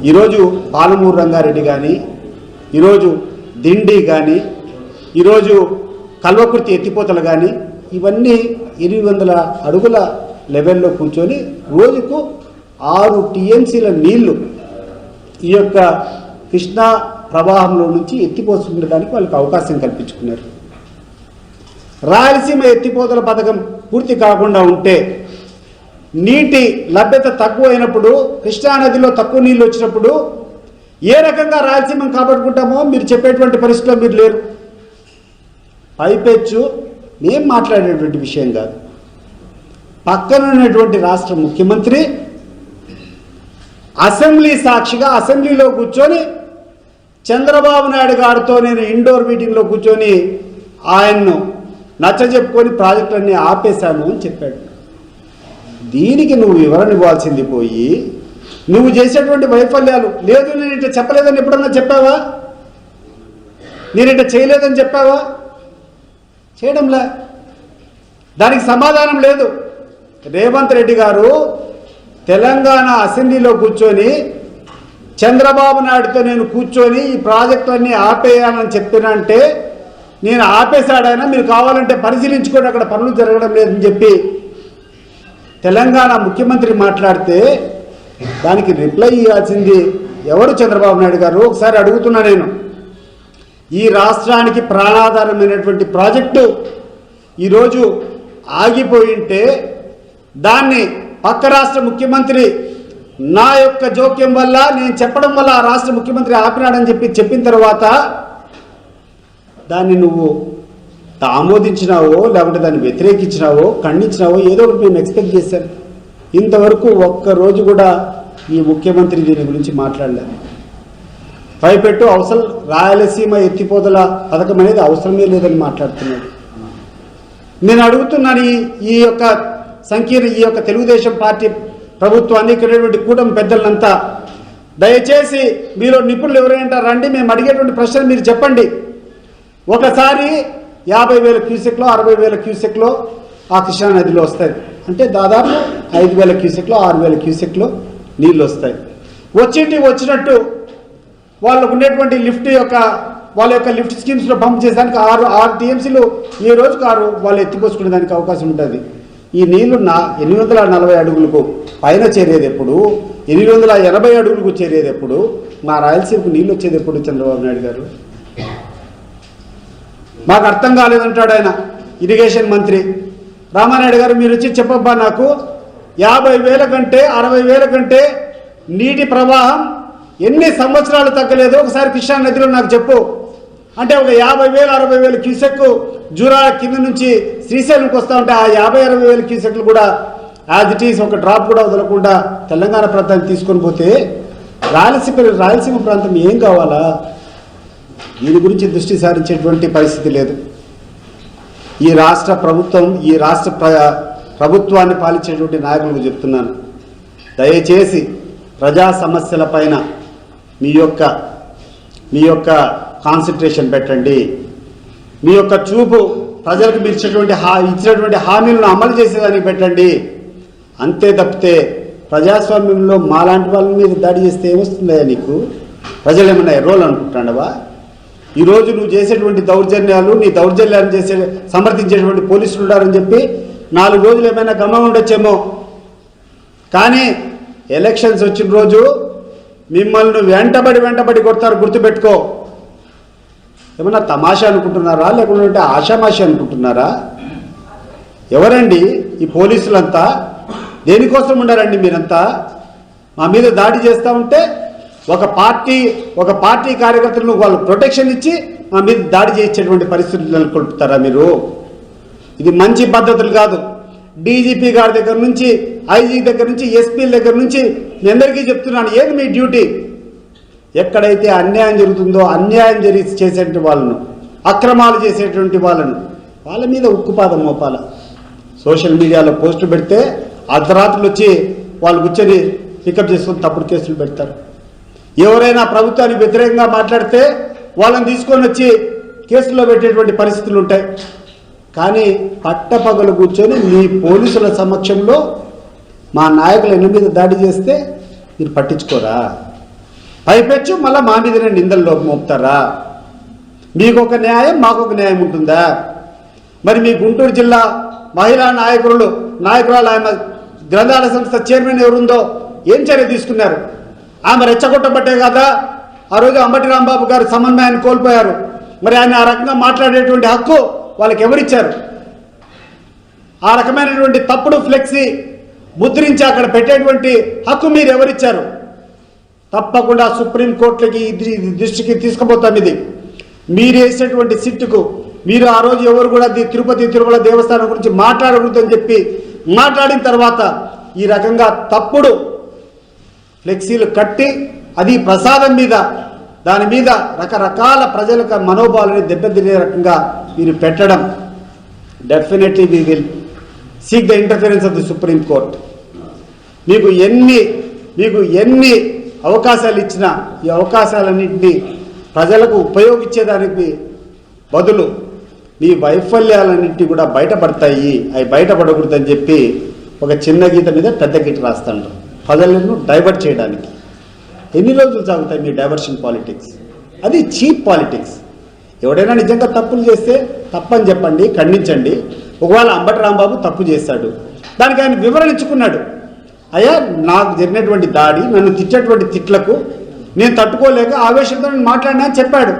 ఈరోజు పాలమూరు రంగారెడ్డి కానీ, ఈరోజు దిండి కానీ, ఈరోజు కల్వకుర్తి ఎత్తిపోతలు కానీ, ఇవన్నీ 800 అడుగుల లెవెల్లో కూర్చొని రోజుకు 6 టీఎంసీల నీళ్లు ఈ యొక్క కృష్ణా ప్రవాహంలో నుంచి ఎత్తిపోసుకునేదానికి వాళ్ళకి అవకాశం కల్పించుకున్నారు. రాయలసీమ ఎత్తిపోతల పథకం పూర్తి కాకుండా ఉంటే, నీటి లభ్యత తక్కువైనప్పుడు, కృష్ణానదిలో తక్కువ నీళ్ళు వచ్చినప్పుడు ఏ రకంగా రాయలసీమను కాపాడుకుంటామో మీరు చెప్పేటువంటి పరిస్థితిలో మీరు లేరు. పైపెచ్చు మేం మాట్లాడేటువంటి విషయం కాదు. పక్కన ఉన్నటువంటి రాష్ట్ర ముఖ్యమంత్రి అసెంబ్లీ సాక్షిగా అసెంబ్లీలో కూర్చొని చంద్రబాబు నాయుడు గారితో నేను ఇండోర్ మీటింగ్లో కూర్చొని ఆయన్ను నచ్చజెప్పుకొని ప్రాజెక్టులన్నీ ఆపేశాను అని చెప్పాడు. దీనికి నువ్వు వివరణ ఇవ్వాల్సింది పోయి నువ్వు చేసేటువంటి వైఫల్యాలు, లేదు నేను ఇట్లా చెప్పలేదని ఎప్పుడన్నా చెప్పావా? నేను ఇట్లా చేయలేదని చెప్పావా? చేయడంలే. దానికి సమాధానం లేదు. రేవంత్ రెడ్డి గారు తెలంగాణ అసెంబ్లీలో కూర్చొని చంద్రబాబు నాయుడుతో నేను కూర్చొని ఈ ప్రాజెక్టులన్నీ ఆపేయాలని చెప్పినంటే, నేను ఆపేశాడైనా మీరు కావాలంటే పరిశీలించుకొని అక్కడ పనులు జరగడం లేదని చెప్పి తెలంగాణ ముఖ్యమంత్రి మాట్లాడితే దానికి రిప్లై ఇవ్వాల్సింది ఎవరు? చంద్రబాబు నాయుడు గారు. ఒకసారి అడుగుతున్నా నేను, ఈ రాష్ట్రానికి ప్రాణాధారమైనటువంటి ప్రాజెక్టు ఈరోజు ఆగిపోయింటే దాన్ని పక్క రాష్ట్ర ముఖ్యమంత్రి నా యొక్క జోక్యం వల్ల, నేను చెప్పడం వల్ల ఆ రాష్ట్ర ముఖ్యమంత్రి ఆపినాడని చెప్పిన తర్వాత దాన్ని నువ్వు ఆమోదించినావో లేకుంటే దాన్ని వ్యతిరేకించినావో ఖండించినావో ఏదో ఒకటి మేము ఎక్స్పెక్ట్ చేశాను. ఇంతవరకు ఒక్కరోజు కూడా ఈ ముఖ్యమంత్రి దీని గురించి మాట్లాడలేదు. పైపెట్టు అవసరం రాయలసీమ ఎత్తిపోతల పథకం అనేది అవసరమే లేదని మాట్లాడుతున్నాడు. నేను అడుగుతున్నాను ఈ యొక్క తెలుగుదేశం పార్టీ ప్రభుత్వాన్ని, ఇక్కడ కూటమి పెద్దలంతా, దయచేసి మీరు నిపుణులు ఎవరైనా రండి, మేము అడిగేటువంటి ప్రశ్నలు మీరు చెప్పండి. ఒకసారి 50,000 క్యూసెక్లో 60,000 క్యూసెక్లో ఆ కృష్ణానదిలో వస్తాయి అంటే దాదాపు 5,000 క్యూసెక్లో 6,000 క్యూసెక్లో నీళ్ళు వస్తాయి. వచ్చినట్టు వాళ్ళకు ఉండేటువంటి వాళ్ళ యొక్క లిఫ్ట్ స్కీమ్స్లో పంప్ చేసేదానికి 6 టీఎంసీలు ఈ రోజుకు 6 వాళ్ళు ఎత్తిపోసుకునే దానికి అవకాశం ఉంటుంది. ఈ నీళ్లు 840 అడుగులకు పైన చేరేది ఎప్పుడు, 880 అడుగులకు చేరేది ఎప్పుడు, మా రాయలసీమకు నీళ్ళు వచ్చేది ఎప్పుడు? చంద్రబాబు నాయుడు గారు మాకు అర్థం కాలేదంటాడు ఆయన. ఇరిగేషన్ మంత్రి రామానాయుడు గారు, మీరు వచ్చి చెప్పబ్బా, నాకు 50,000 కంటే 60,000 కంటే నీటి ప్రవాహం ఎన్ని సంవత్సరాలు తగ్గలేదు, ఒకసారి కృష్ణా నదిలో నాకు చెప్పు అంటే ఒక 50,000 60,000 క్యూసెక్ జూరాల కింద నుంచి శ్రీశైలంకి వస్తూ ఉంటే ఆ 50,000 60,000 క్యూసెక్లు కూడా యాజ్ ఇట్ ఈస్ ఒక డ్రాప్ కూడా వదలకుండా తెలంగాణ ప్రాంతాన్ని తీసుకొని పోతే రాయలసీమ ప్రాంతం ఏం కావాలా? దీని గురించి దృష్టి సారించేటువంటి పరిస్థితి లేదు. ఈ రాష్ట్ర ప్రభుత్వాన్ని పాలించేటువంటి నాయకులకు చెప్తున్నాను, దయచేసి ప్రజా సమస్యల పైన మీ యొక్క కాన్సన్ట్రేషన్ పెట్టండి. మీ యొక్క చూపు ప్రజలకు మీరు ఇచ్చినటువంటి హామీలను అమలు చేసేదానికి పెట్టండి. అంతే తప్పితే ప్రజాస్వామ్యంలో మాలాంటి వాళ్ళ మీద దాడి చేస్తే ఏమొస్తుందా నీకు? ప్రజలు ఏమన్నా ఎర్రోలు అనుకుంటున్నావా? ఈరోజు నువ్వు చేసేటువంటి దౌర్జన్యాలు, నీ దౌర్జన్యాలను సమర్థించేటువంటి పోలీసులు ఉన్నారని చెప్పి 4 రోజులు ఏమైనా గమనం ఉండొచ్చేమో, కానీ ఎలక్షన్స్ వచ్చిన రోజు మిమ్మల్ని వెంటబడి కొడతారు, గుర్తుపెట్టుకో. ఏమన్నా తమాషా అనుకుంటున్నారా లేకుంటే ఆషామాషి అనుకుంటున్నారా? ఎవరండి ఈ పోలీసులంతా? దేనికోసం ఉండారండి మీరంతా? మా మీద దాడి చేస్తూ ఉంటే ఒక పార్టీ కార్యకర్తలను వాళ్ళు ప్రొటెక్షన్ ఇచ్చి మా మీద దాడి చేయించేటువంటి పరిస్థితులు నెలకొల్పుతారా మీరు? ఇది మంచి పద్ధతులు కాదు. డీజీపీ గారి దగ్గర నుంచి, ఐజీ దగ్గర నుంచి, ఎస్పీల దగ్గర నుంచి నేను అందరికీ చెప్తున్నాను, ఏది మీ డ్యూటీ? ఎక్కడైతే అన్యాయం జరుగుతుందో అన్యాయం చేసేటువంటి వాళ్ళను, అక్రమాలు చేసేటువంటి వాళ్ళ మీద ఉక్కుపాదం మోపాల. సోషల్ మీడియాలో పోస్టులు పెడితే అర్ధరాత్రులు వచ్చి వాళ్ళు కూర్చొని పికప్ చేసుకొని తప్పుడు కేసులు పెడతారు. ఎవరైనా ప్రభుత్వానికి వ్యతిరేకంగా మాట్లాడితే వాళ్ళని తీసుకొని వచ్చి కేసుల్లో పెట్టేటువంటి పరిస్థితులు ఉంటాయి. కానీ పట్టపగలు కూర్చొని మీ పోలీసుల సమక్షంలో మా నాయకుల ఎన్ని మీద దాడి చేస్తే మీరు పట్టించుకోరా? పైపెచ్చు మళ్ళీ మా మీదనే నిందల్లో మోపుతారా? మీకు ఒక న్యాయం, మాకు ఒక న్యాయం ఉంటుందా? మరి మీ గుంటూరు జిల్లా మహిళా నాయకురాలు ఆమె గ్రంథాలయ సంస్థ చైర్మన్ ఎవరుందో ఏం చర్య తీసుకున్నారు? ఆమె రెచ్చగొట్టబట్టే కదా ఆ రోజు అంబటి రాంబాబు గారు సమన్వయాన్ని కోల్పోయారు. మరి ఆయన ఆ రకంగా మాట్లాడేటువంటి హక్కు వాళ్ళకి ఎవరిచ్చారు? ఆ రకమైనటువంటి తప్పుడు ఫ్లెక్సీ ముద్రించి అక్కడ పెట్టేటువంటి హక్కు మీరు ఎవరిచ్చారు? తప్పకుండా సుప్రీంకోర్టులకి దృష్టికి తీసుకుపోతాం. ఇది మీరు వేసేటువంటి సిట్టుకు మీరు ఆ రోజు ఎవరు కూడా తిరుపతి తిరుమల దేవస్థానం గురించి మాట్లాడకూడదని చెప్పి మాట్లాడిన తర్వాత ఈ రకంగా తప్పుడు ఫ్లెక్సీలు కట్టి అది ప్రసాదం మీద దాని మీద రకరకాల ప్రజలకు మనోభావాలని దెబ్బతినే రకంగా మీరు పెట్టడం, definitely we will seek the interference of the supreme court. మీకు ఎన్ని అవకాశాలు ఇచ్చినా ఈ అవకాశాలన్నింటినీ ప్రజలకు ఉపయోగించేదానికి బదులు మీ వైఫల్యాలన్నింటినీ కూడా బయటపడతాయి. అవి బయటపడకూడదని చెప్పి ఒక చిన్న గీత మీద పెద్ద గీత రాస్తాడు ప్రజలను డైవర్ట్ చేయడానికి. ఎన్ని రోజులు సాగుతాయి మీ డైవర్షన్ పాలిటిక్స్? అది చీప్ పాలిటిక్స్. ఎవడైనా నిజంగా తప్పులు చేస్తే తప్పని చెప్పండి, ఖండించండి. ఒకవేళ అంబటి రాంబాబు తప్పు చేశాడు, దానికి ఆయన వివరణ ఇచ్చుకున్నాడు. అయ్యా, నాకు జరిగినటువంటి దాడి, నన్ను తిట్టేటువంటి తిట్లకు నేను తట్టుకోలేక ఆవేశంతో నేను మాట్లాడినా అని చెప్పాడు.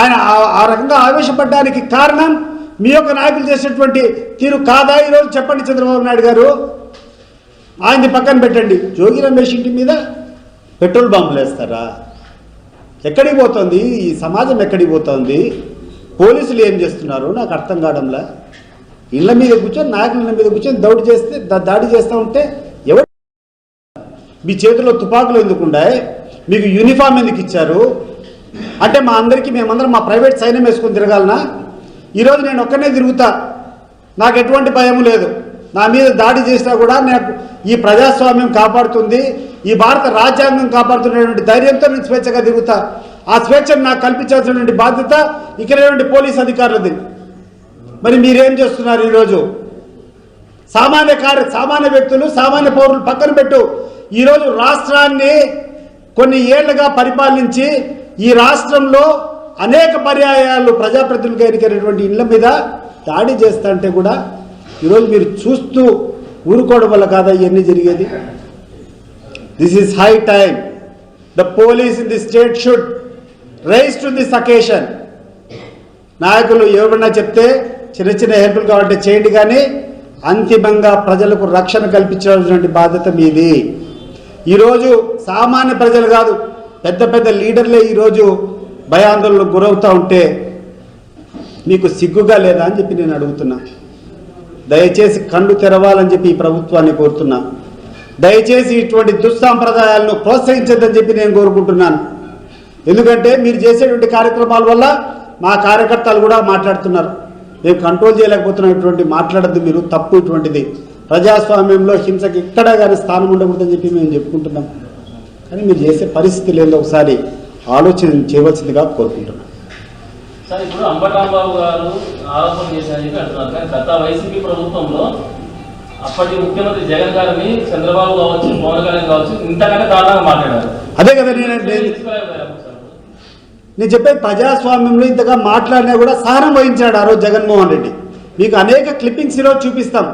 ఆయన ఆ రకంగా ఆవేశపడడానికి కారణం మీ యొక్క నాయకులు చేసినటువంటి తీరు కాదా? ఈరోజు చెప్పండి చంద్రబాబు నాయుడు గారు. ఆయన్ని పక్కన పెట్టండి. జోగి రమేష్ ఇంటి మీద పెట్రోల్ బాంబులు వేస్తారా? ఎక్కడికి పోతుంది ఈ సమాజం? ఎక్కడికి పోతుంది? పోలీసులు ఏం చేస్తున్నారు నాకు అర్థం కావడంలా. ఇళ్ళ మీద కూర్చొని నాయకుల మీద కూర్చొని దాడి చేస్తూ ఉంటే ఎవరు? మీ చేతిలో తుపాకులు ఎందుకుండాయి? మీకు యూనిఫామ్ ఎందుకు ఇచ్చారు? అంటే మా అందరికీ మేమందరం మా ప్రైవేట్ సైన్యం వేసుకొని తిరగాలనా? ఈరోజు నేను ఒక్కనే తిరుగుతా, నాకు ఎటువంటి భయం లేదు. నా మీద దాడి చేసినా కూడా నాకు ఈ ప్రజాస్వామ్యం కాపాడుతుంది, ఈ భారత రాజ్యాంగం కాపాడుతున్నటువంటి ధైర్యంతో నేను స్వేచ్ఛగా తిరుగుతా. ఆ స్వేచ్ఛను నాకు కల్పించాల్సినటువంటి బాధ్యత ఇక్కడ పోలీస్ అధికారులది. మరి మీరేం చేస్తున్నారు ఈరోజు? సామాన్య వ్యక్తులు, సామాన్య పౌరులు పక్కన పెట్టు. ఈరోజు రాష్ట్రాన్ని కొన్ని ఏళ్లుగా పరిపాలించి ఈ రాష్ట్రంలో అనేక పర్యాయాలు ప్రజాప్రతినిధులుగా ఎన్నికైనటువంటి ఇళ్ల మీద దాడి చేస్తా అంటే కూడా ఈరోజు మీరు చూస్తూ ఊరుకోవడం వల్ల కాదా ఇవన్నీ జరిగేది? This is high time. The police in the state should rise to this occasion. నాయకులు ఎవరన్నా చెప్తే చిన్న చిన్న హెల్ప్లు కావాలంటే చేయండి, కానీ అంతిమంగా ప్రజలకు రక్షణ కల్పించాల్సినటువంటి బాధ్యత మీది. ఈరోజు సామాన్య ప్రజలు కాదు, పెద్ద పెద్ద లీడర్లే ఈరోజు భయాందోళనకు గురవుతూ ఉంటే మీకు సిగ్గుగా లేదా అని చెప్పి నేను అడుగుతున్నా. దయచేసి కళ్ళు తెరవాలని చెప్పి ఈ ప్రభుత్వాన్ని కోరుతున్నా. దయచేసి ఇటువంటి దుస్సాంప్రదాయాలను ప్రోత్సహించద్దని చెప్పి నేను కోరుకుంటున్నాను. ఎందుకంటే మీరు చేసేటువంటి కార్యక్రమాల వల్ల మా కార్యకర్తలు కూడా మాట్లాడుతున్నారు. మేము కంట్రోల్ చేయలేకపోతున్నటువంటి మాట్లాడద్దు మీరు, తప్పు ఇటువంటిది. ప్రజాస్వామ్యంలో హింసకి ఎక్కడ కానీ స్థానం ఉండకూడదని చెప్పి మేము చెప్పుకుంటున్నాం. కానీ మీరు చేసే పరిస్థితి లేదో ఒకసారి ఆలోచన చేయవలసిందిగా కోరుకుంటున్నాం. సార్, ఇప్పుడు అంబటి రాంబాబు గారు ఆరోపణ చేశారని చెప్పి అంటున్నారు, కానీ గత వైసీపీ ప్రభుత్వంలో అప్పటి ముఖ్యమంత్రి జగన్ గారిని చంద్రబాబు కావచ్చు, పవన్ కళ్యాణ్ కావచ్చు ఇంతకంటే దారుణంగా మాట్లాడారు. అదే కదా నేను చెప్పే, ప్రజాస్వామ్యంలో ఇంతగా మాట్లాడినా కూడా సహనం వహించాడు ఆ రోజు జగన్మోహన్ రెడ్డి. మీకు అనేక క్లిప్పింగ్స్ ఈరోజు చూపిస్తాం.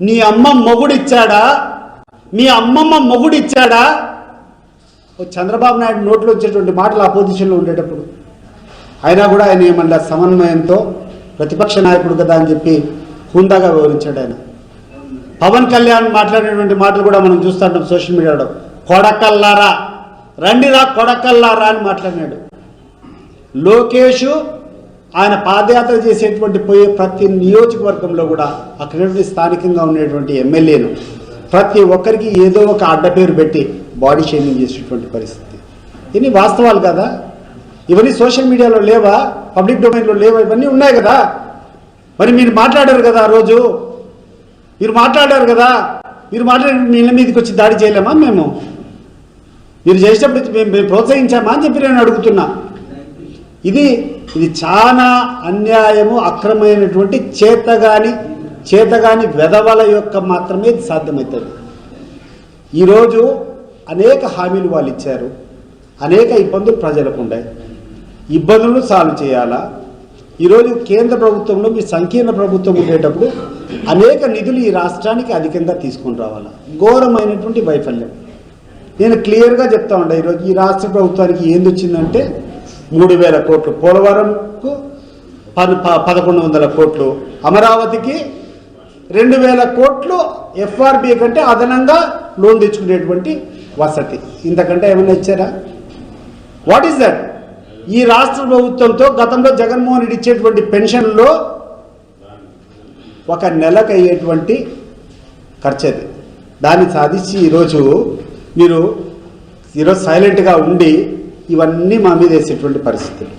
నీ అమ్మ మొగుడిచ్చాడా, మీ అమ్మమ్మ మొగుడిచ్చాడా? చంద్రబాబు నాయుడు నోట్లో వచ్చేటువంటి మాటలు ఆ పొజిషన్లో ఉండేటప్పుడు అయినా కూడా ఆయన ఏమన్నా సమన్వయంతో ప్రతిపక్ష నాయకుడు కదా అని చెప్పి హుందాగా వివరించాడు ఆయన. పవన్ కళ్యాణ్ మాట్లాడేటువంటి మాటలు కూడా మనం చూస్తుంటాం సోషల్ మీడియాలో. కొడకల్లారా, రండిరా కొడకల్లారా అని మాట్లాడినాడు. లోకేష్ ఆయన పాదయాత్ర చేసేటువంటి పోయే ప్రతి నియోజకవర్గంలో కూడా అక్కడ స్థానికంగా ఉండేటువంటి ఎమ్మెల్యేను ప్రతి ఒక్కరికి ఏదో ఒక అడ్డపేరు పెట్టి బాడీ షేమింగ్ చేసేటువంటి పరిస్థితి. ఇవన్నీ వాస్తవాలు కదా? ఇవన్నీ సోషల్ మీడియాలో లేవా? పబ్లిక్ డొమైన్లో లేవా? ఇవన్నీ ఉన్నాయి కదా. మరి మీరు మాట్లాడారు కదా ఆ రోజు, మీరు మాట్లాడారు కదా. మీరు మాట్లాడి మీ ఇళ్ళ మీదకి వచ్చి దాడి చేయలేమా? మీరు చేసేటప్పుడు మేము ప్రోత్సహించామా అని చెప్పి నేను అడుగుతున్నా. ఇది చాలా అన్యాయము, అక్రమైనటువంటి చేతగాని వెధవల యొక్క మాత్రమే ఇది సాధ్యమవుతుంది. ఈరోజు అనేక హామీలు వాళ్ళు ఇచ్చారు. అనేక ఇబ్బందులు ప్రజలకు ఉన్నాయి. ఇబ్బందులను సాల్వ్ చేయాలా? ఈరోజు కేంద్ర ప్రభుత్వంలో మీ సంకీర్ణ ప్రభుత్వం ఉండేటప్పుడు అనేక నిధులు ఈ రాష్ట్రానికి అధికంగా తీసుకొని రావాలా. ఘోరమైనటువంటి వైఫల్యం. నేను క్లియర్గా చెప్తా ఉండే, ఈరోజు ఈ రాష్ట్ర ప్రభుత్వానికి ఏంది వచ్చిందంటే 3,000 కోట్లు, పోలవరంకు 1,100 కోట్లు, అమరావతికి 2,000 కోట్లు ఎఫ్ఆర్బి కంటే అదనంగా లోన్ తెచ్చుకునేటువంటి వసతి. ఇంతకంటే ఏమైనా ఇచ్చారా? What is that? ఈ రాష్ట్ర ప్రభుత్వంతో గతంలో జగన్మోహన్ రెడ్డి ఇచ్చేటువంటి పెన్షన్లో ఒక నెలకు అయ్యేటువంటి ఖర్చు అది. దాన్ని సాధించి ఈరోజు మీరు సైలెంట్గా ఉండి ఇవన్నీ మా మీద వేసేటువంటి పరిస్థితులు.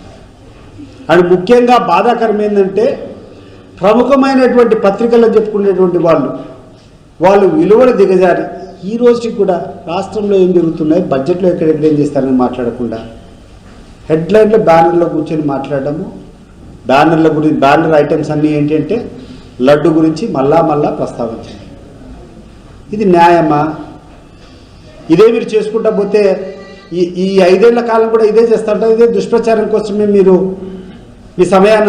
అండ్ ముఖ్యంగా బాధాకరం ఏంటంటే ప్రముఖమైనటువంటి పత్రికల్లో చెప్పుకునేటువంటి వాళ్ళు విలువలు దిగజారి ఈ రోజుకి కూడా రాష్ట్రంలో ఏం జరుగుతున్నాయి, బడ్జెట్లో ఎక్కడెక్కడ ఏం చేస్తారని మాట్లాడకుండా హెడ్లైన్లో బ్యానర్లో కూర్చొని మాట్లాడము. బ్యానర్ ఐటమ్స్ అన్నీ ఏంటంటే లడ్డు గురించి మళ్ళా ప్రస్తావించాలి. ఇది న్యాయమా? ఇదే మీరు చేసుకుంటా పోతే ఈ 5 ఏళ్ల కాలం కూడా ఇదే చేస్తుంటారు. ఇదే దుష్ప్రచారం కోసమే మీరు మీ సమయాన్ని